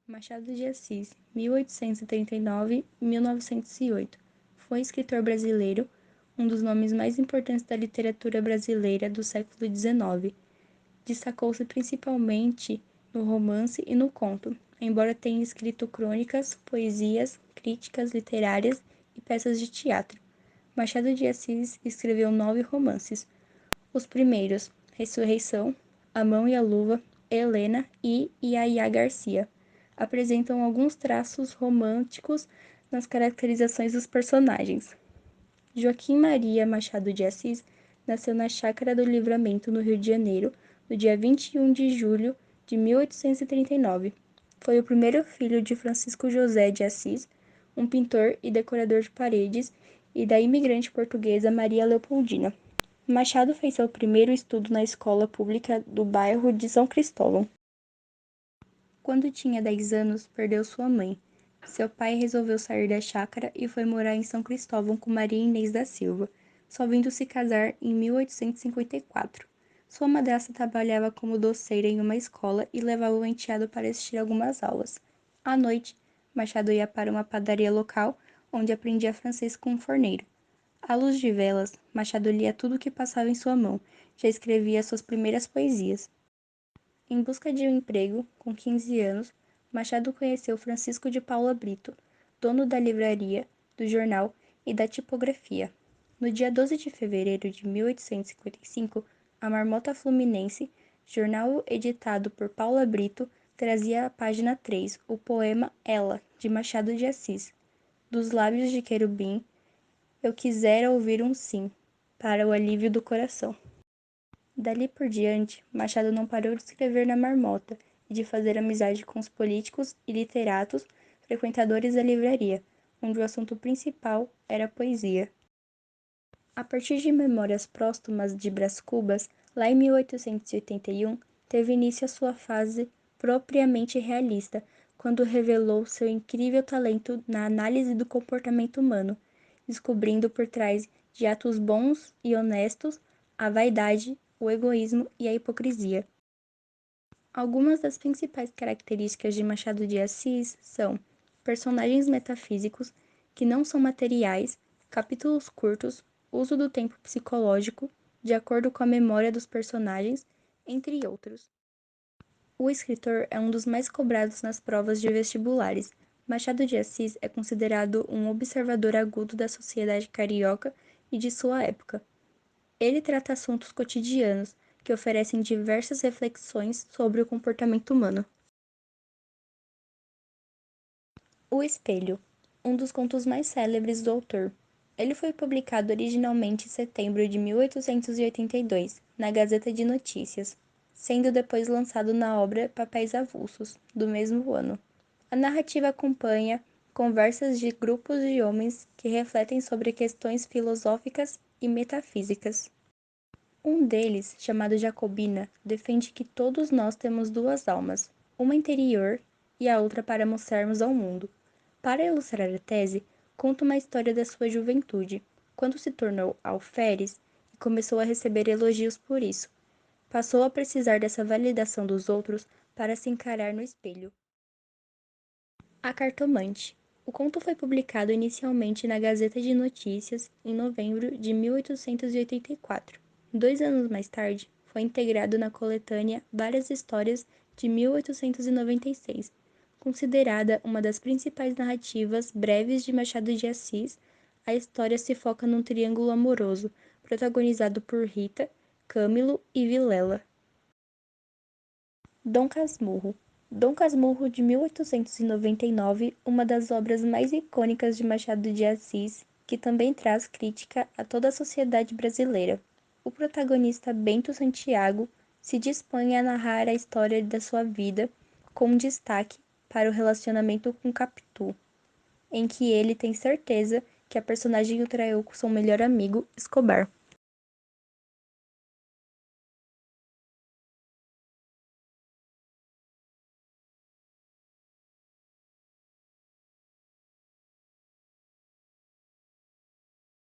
Machado de Assis, 1839-1908, foi escritor brasileiro, um dos nomes mais importantes da literatura brasileira do século XIX. Destacou-se principalmente no romance e no conto, embora tenha escrito crônicas, poesias, críticas literárias e peças de teatro. Machado de Assis escreveu 9 romances. Os primeiros, Ressurreição, A Mão e a Luva, Helena e Yaya Garcia, apresentam alguns traços românticos nas caracterizações dos personagens. Joaquim Maria Machado de Assis nasceu na Chácara do Livramento, no Rio de Janeiro, no dia 21 de julho de 1839. Foi o primeiro filho de Francisco José de Assis, um pintor e decorador de paredes, e da imigrante portuguesa Maria Leopoldina. Machado fez seu primeiro estudo na escola pública do bairro de São Cristóvão. Quando tinha 10 anos, perdeu sua mãe. Seu pai resolveu sair da chácara e foi morar em São Cristóvão com Maria Inês da Silva, só vindo se casar em 1854. Sua madrasta trabalhava como doceira em uma escola e levava o enteado para assistir algumas aulas. À noite, Machado ia para uma padaria local, onde aprendia francês com um forneiro. À luz de velas, Machado lia tudo o que passava em sua mão, já escrevia suas primeiras poesias. Em busca de um emprego, com 15 anos, Machado conheceu Francisco de Paula Brito, dono da livraria, do jornal e da tipografia. No dia 12 de fevereiro de 1855, a Marmota Fluminense, jornal editado por Paula Brito, trazia à página 3 o poema Ela, de Machado de Assis. Dos lábios de querubim, eu quisera ouvir um sim, para o alívio do coração. Dali por diante, Machado não parou de escrever na Marmota e de fazer amizade com os políticos e literatos frequentadores da livraria, onde o assunto principal era a poesia. A partir de Memórias Póstumas de Brás Cubas, lá em 1881, teve início a sua fase propriamente realista, quando revelou seu incrível talento na análise do comportamento humano, descobrindo por trás de atos bons e honestos a vaidade, o egoísmo e a hipocrisia. Algumas das principais características de Machado de Assis são personagens metafísicos, que não são materiais, capítulos curtos, uso do tempo psicológico, de acordo com a memória dos personagens, entre outros. O escritor é um dos mais cobrados nas provas de vestibulares. Machado de Assis é considerado um observador agudo da sociedade carioca e de sua época. Ele trata assuntos cotidianos, que oferecem diversas reflexões sobre o comportamento humano. O Espelho, um dos contos mais célebres do autor. Ele foi publicado originalmente em setembro de 1882, na Gazeta de Notícias, sendo depois lançado na obra Papéis Avulsos, do mesmo ano. A narrativa acompanha conversas de grupos de homens que refletem sobre questões filosóficas e metafísicas. Um deles, chamado Jacobina, defende que todos nós temos duas almas, uma interior e a outra para mostrarmos ao mundo. Para ilustrar a tese, conta uma história da sua juventude, quando se tornou alferes e começou a receber elogios por isso. Passou a precisar dessa validação dos outros para se encarar no espelho. A Cartomante. O conto foi publicado inicialmente na Gazeta de Notícias em novembro de 1884. 2 anos mais tarde, foi integrado na coletânea Várias Histórias de 1896. Considerada uma das principais narrativas breves de Machado de Assis, a história se foca num triângulo amoroso, protagonizado por Rita, Câmilo e Vilela. Dom Casmurro. Dom Casmurro, de 1899, uma das obras mais icônicas de Machado de Assis, que também traz crítica a toda a sociedade brasileira. O protagonista Bento Santiago se dispõe a narrar a história da sua vida, com destaque para o relacionamento com Capitu, em que ele tem certeza que a personagem o traiu com seu melhor amigo, Escobar.